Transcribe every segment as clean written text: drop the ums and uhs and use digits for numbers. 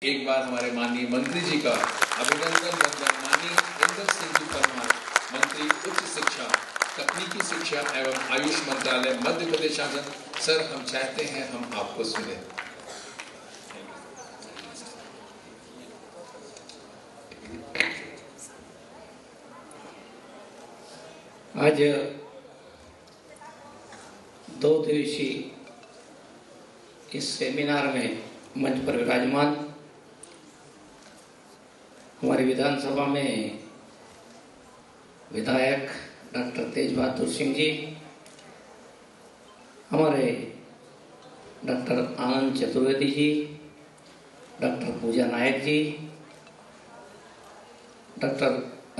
एक बार हमारे माननीय मंत्री जी का अभिनंदन वंदन। माननीय इंदर सिंह जी परमार, मंत्री उच्च शिक्षा, तकनीकी शिक्षा एवं आयुष मंत्रालय मध्य प्रदेश शासन। सर, हम चाहते हैं हम आपको सुने। आज 2 दिवसीय इस सेमिनार में मंच पर विराजमान हमारी विधानसभा में विधायक डॉक्टर तेज बहादुर सिंह जी, हमारे डॉक्टर आनंद चतुर्वेदी जी, डॉक्टर पूजा नायक जी, doctor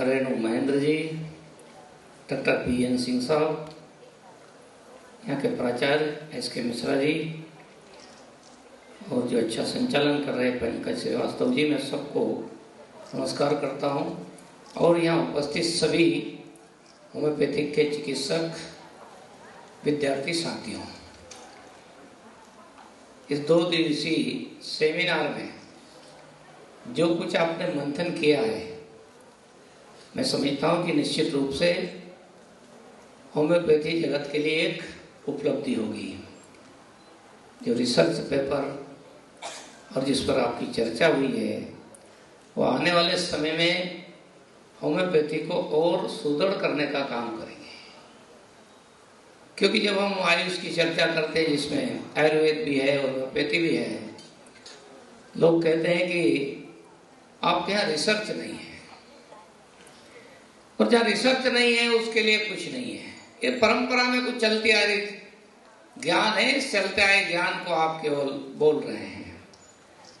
Renu Mahendra ji, doctor PN. Singh साहब, यहाँ के प्राचार्य एस.के. मिश्रा जी और जो अच्छा संचालन कर रहे पंकज श्रीवास्तव जी, मैं सबको नमस्कार करता हूँ। और यहाँ उपस्थित सभी होम्योपैथिक के चिकित्सक, विद्यार्थी साथियों, इस 2 दिवसीय सेमिनार में जो कुछ आपने मंथन किया है, मैं समझता हूँ कि निश्चित रूप से होम्योपैथी जगत के लिए एक उपलब्धि होगी। जो रिसर्च पेपर और जिस पर आपकी चर्चा हुई है, वो आने वाले समय में होम्योपैथी को और सुदृढ़ करने का काम करेंगे। क्योंकि जब हम आयुष की चर्चा करते हैं, जिसमें आयुर्वेद भी है, होम्योपैथी भी है, लोग कहते हैं कि आपके यहाँ रिसर्च नहीं है, और जहाँ रिसर्च नहीं है उसके लिए कुछ नहीं है। ये परंपरा में कुछ चलती आ रही ज्ञान है, इस चलते आए ज्ञान को आप केवल बोल रहे हैं।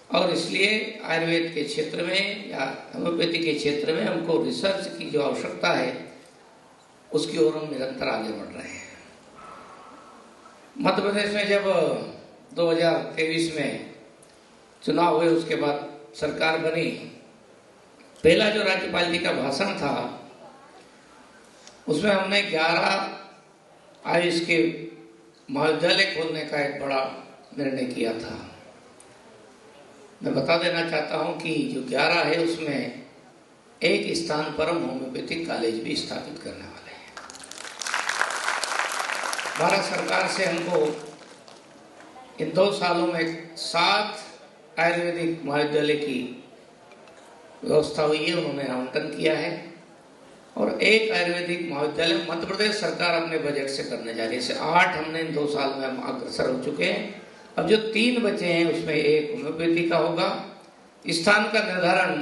और इसलिए आयुर्वेद के क्षेत्र में या होम्योपैथी के क्षेत्र में हमको रिसर्च की जो आवश्यकता है, उसकी ओर हम निरंतर आगे बढ़ रहे हैं। मध्य प्रदेश में जब 2023 में चुनाव हुए, उसके बाद सरकार बनी, पहला जो राज्यपाल जी का भाषण था, उसमें हमने 11 आयुष के महाविद्यालय खोलने का एक बड़ा निर्णय किया था। मैं बता देना चाहता हूं कि जो 11 है, उसमें एक स्थान पर हम होम्योपैथिक कॉलेज भी स्थापित करने वाले हैं। भारत सरकार से हमको इन 2 सालों में 7 आयुर्वेदिक महाविद्यालय की व्यवस्था हुई है, उन्होंने आवंटन किया है। और एक आयुर्वेदिक महाविद्यालय मध्य प्रदेश सरकार अपने बजट से करने जा रही है। 8 हमने इन 2 साल में हम अग्रसर हो चुके हैं। अब जो 3 बचे हैं, उसमें एक होम्योपैथी का होगा। स्थान का निर्धारण,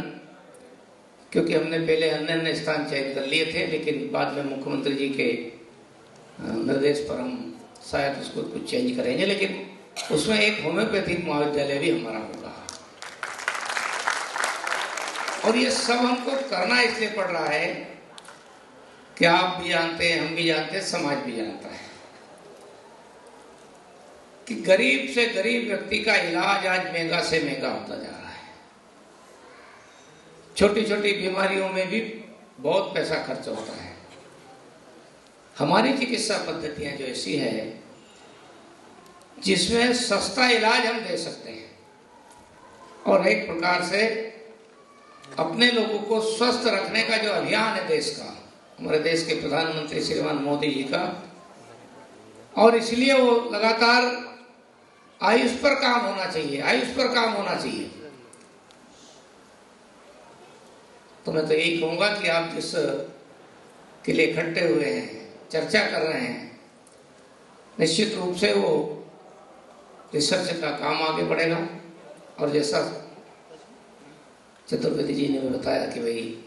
क्योंकि हमने पहले अन्य स्थान चयन कर लिए थे, लेकिन बाद में मुख्यमंत्री जी के निर्देश पर हम शायद उसको कुछ चेंज करेंगे, लेकिन उसमें एक होम्योपैथिक महाविद्यालय भी हमारा होगा। और ये सब हमको करना इसलिए पड़ रहा है कि आप भी जानते हैं, हम भी जानते हैं, समाज भी जानता है कि गरीब से गरीब व्यक्ति का इलाज आज महंगा से महंगा होता जा रहा है। छोटी छोटी बीमारियों में भी बहुत पैसा खर्च होता है। हमारी चिकित्सा पद्धतियां जो ऐसी है, जिसमें सस्ता इलाज हम दे सकते हैं और एक प्रकार से अपने लोगों को स्वस्थ रखने का जो अभियान है देश का, हमारे देश के प्रधानमंत्री श्रीमान मोदी जी का, और इसलिए वो लगातार आयुष पर काम होना चाहिए, आयुष पर काम होना चाहिए। तो मैं तो यही कहूंगा कि आप जिस के लिए इकट्ठे हुए हैं, चर्चा कर रहे हैं, निश्चित रूप से वो रिसर्च का काम आगे बढ़ेगा। और जैसा चतुर्वेदी जी ने भी बताया कि भाई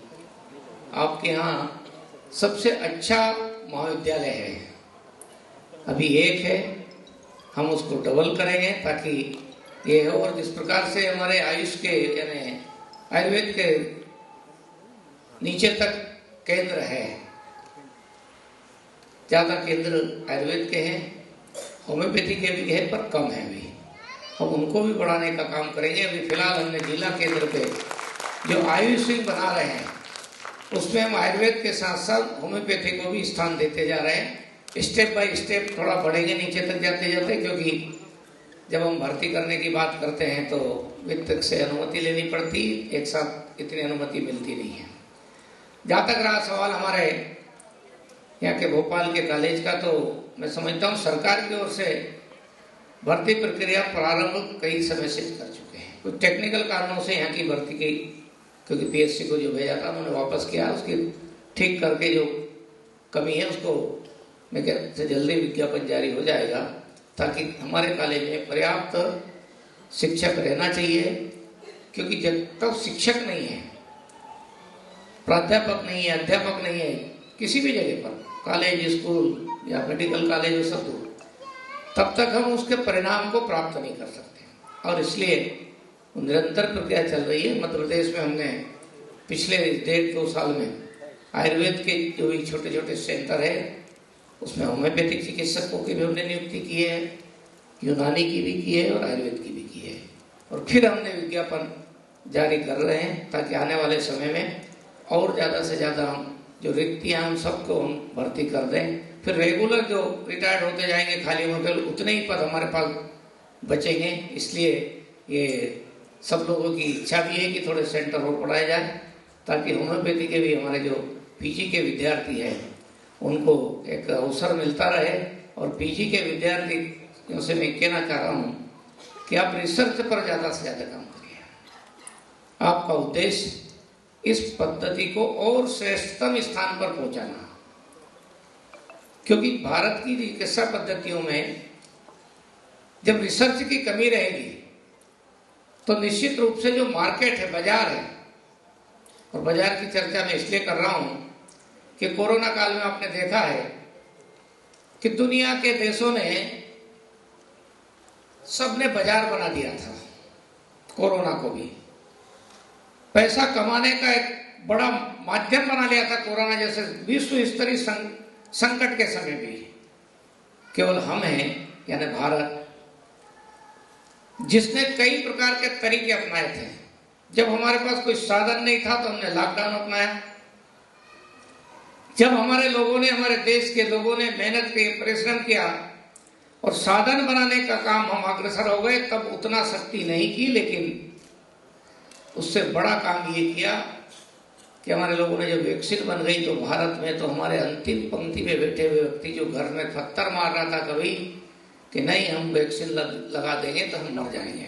आपके यहाँ सबसे अच्छा महाविद्यालय है, अभी एक है, हम उसको डबल करेंगे ताकि ये हो। और जिस प्रकार से हमारे आयुष के यानी आयुर्वेद के नीचे तक केंद्र है, ज्यादा केंद्र आयुर्वेद के हैं, होम्योपैथी के भी है पर कम है भी, हम उनको भी बढ़ाने का काम करेंगे। अभी फिलहाल हमने जिला केंद्र पे जो आयुष विंग बना रहे हैं, उसमें हम आयुर्वेद के साथ साथ होम्योपैथी को भी स्थान देते जा रहे हैं। स्टेप बाय स्टेप थोड़ा बढ़ेंगे नीचे तक जाते जाते, क्योंकि जब हम भर्ती करने की बात करते हैं तो वित्त से अनुमति लेनी पड़ती, एक साथ इतनी अनुमति मिलती नहीं है। जहाँ तक रहा सवाल हमारे यहाँ के भोपाल के कॉलेज का, तो मैं समझता हूँ सरकार की ओर से भर्ती प्रक्रिया प्रारंभ कई समय से कर चुके हैं। कुछ टेक्निकल कारणों से यहाँ की भर्ती की, क्योंकि पीएससी को जो भेजा था उन्होंने वापस किया, उसकी ठीक करके जो कमी है उसको मैं कहते जल्दी विज्ञापन जारी हो जाएगा, ताकि हमारे कॉलेज में पर्याप्त शिक्षक रहना चाहिए। क्योंकि जब तक शिक्षक नहीं है, प्राध्यापक नहीं है, अध्यापक नहीं है किसी भी जगह पर, कॉलेज स्कूल या मेडिकल कॉलेज हो सब दूर, तब तक हम उसके परिणाम को प्राप्त नहीं कर सकते। और इसलिए निरंतर प्रक्रिया चल रही है। मध्य प्रदेश में हमने पिछले 1.5-2 साल में आयुर्वेद के जो भी छोटे छोटे सेंटर है उसमें होम्योपैथिक चिकित्सकों की भी हमने नियुक्ति की है, यूनानी की भी की है और आयुर्वेद की भी की है। और फिर हमने विज्ञापन जारी कर रहे हैं ताकि आने वाले समय में और ज़्यादा से ज़्यादा हम जो रिक्तियाँ हम सबको हम भर्ती कर दें। फिर रेगुलर जो रिटायर्ड होते जाएंगे खाली होकर उतने ही पद हमारे पास बचेंगे। इसलिए ये सब लोगों की इच्छा भी है कि थोड़े सेंटर और बढ़ाए जाए, ताकि होम्योपैथी के भी हमारे जो पीजी के विद्यार्थी हैं उनको एक अवसर मिलता रहे। और पीजी के विद्यार्थियों से मैं कहना चाह रहा हूँ कि आप रिसर्च पर ज़्यादा से ज़्यादा काम करिए। आपका उद्देश्य इस पद्धति को और श्रेष्ठतम स्थान पर पहुंचाना, क्योंकि भारत की चिकित्सा पद्धतियों में जब रिसर्च की कमी रहेगी तो निश्चित रूप से जो मार्केट है, बाजार है, और बाजार की चर्चा मैं इसलिए कर रहा हूं कि कोरोना काल में आपने देखा है कि दुनिया के देशों ने सबने बाजार बना दिया था। कोरोना को भी पैसा कमाने का एक बड़ा माध्यम बना लिया था। कोरोना जैसे विश्व स्तरीय संकट के समय भी केवल हम हैं, यानी भारत, जिसने कई प्रकार के तरीके अपनाए थे। जब हमारे पास कोई साधन नहीं था तो हमने लॉकडाउन अपनाया। जब हमारे लोगों ने, हमारे देश के लोगों ने मेहनत की, परिश्रम किया और साधन बनाने का काम हम अग्रसर हो गए, तब उतना शक्ति नहीं की, लेकिन उससे बड़ा काम ये किया कि हमारे लोगों ने जब वैक्सीन बन गई तो भारत में तो हमारे अंतिम पंक्ति में बैठे हुए व्यक्ति जो घर में पत्थर मार रहा था कभी कि नहीं हम वैक्सीन लगा देंगे तो हम मर जाएंगे,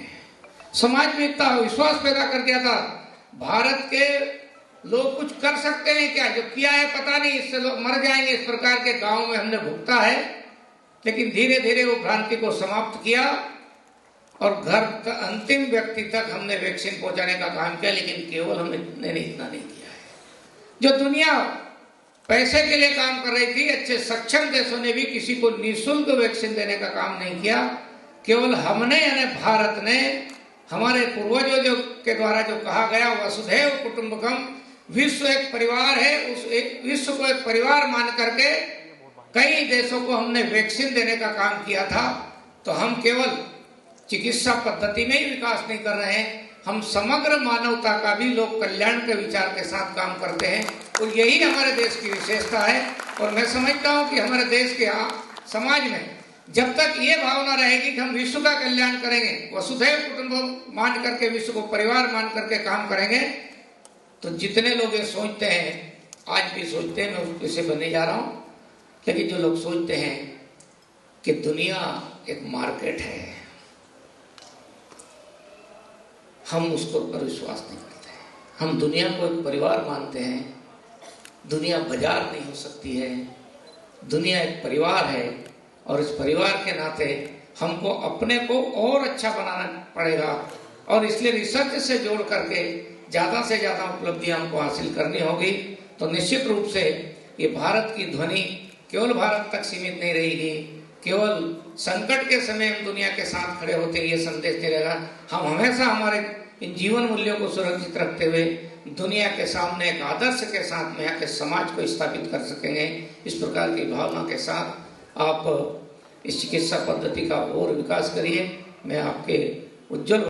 समाज में इतना विश्वास पैदा कर दिया था। भारत के लोग कुछ कर सकते हैं क्या, जो किया है पता नहीं, इससे लोग मर जाएंगे, इस प्रकार के गांव में हमने भुगता है। लेकिन धीरे धीरे वो भ्रांति को समाप्त किया और घर अंतिम व्यक्ति तक हमने वैक्सीन पहुंचाने का काम किया। लेकिन केवल हमने इतना नहीं किया है। जो दुनिया पैसे के लिए काम कर रही थी, अच्छे सक्षम देशों ने भी किसी को निःशुल्क वैक्सीन देने का काम नहीं किया। केवल हमने, यानी भारत ने, हमारे पूर्वजों के द्वारा जो कहा गया वसुधैव कुटुंबकम, विश्व एक परिवार है, उस एक विश्व को एक परिवार मान करके कई देशों को हमने वैक्सीन देने का काम किया था। तो हम केवल चिकित्सा पद्धति में ही विकास नहीं कर रहे हैं, हम समग्र मानवता का भी लोक कल्याण के विचार के साथ काम करते हैं। और यही हमारे देश की विशेषता है। और मैं समझता हूँ कि हमारे देश के समाज में जब तक ये भावना रहेगी कि हम विश्व का कल्याण करेंगे, वसुधैव कुटुंबकम मान करके, विश्व को परिवार मान करके काम करेंगे, तो जितने लोग ये सोचते हैं, आज भी सोचते हैं, मैं उससे बनने जा रहा हूँ, लेकिन जो लोग सोचते हैं कि दुनिया एक मार्केट है, हम उसको पर विश्वास नहीं करते हैं। हम दुनिया को एक परिवार मानते हैं। दुनिया बाजार नहीं हो सकती है, दुनिया एक परिवार है। और इस परिवार के नाते हमको अपने को और अच्छा बनाना पड़ेगा। और इसलिए रिसर्च से जोड़ करके ज़्यादा से ज़्यादा उपलब्धियां हमको हासिल करनी होगी। तो निश्चित रूप से ये भारत की ध्वनि केवल भारत तक सीमित नहीं रहेगी, केवल संकट के समय हम दुनिया के साथ खड़े होते ये संदेश नहीं रहेगा। हम हमेशा हमारे इन जीवन मूल्यों को सुरक्षित रखते हुए दुनिया के सामने एक आदर्श के साथ में यहाँ के समाज को स्थापित कर सकेंगे। इस प्रकार की भावना के साथ आप इस चिकित्सा पद्धति का और विकास करिए। मैं आपके उज्जवल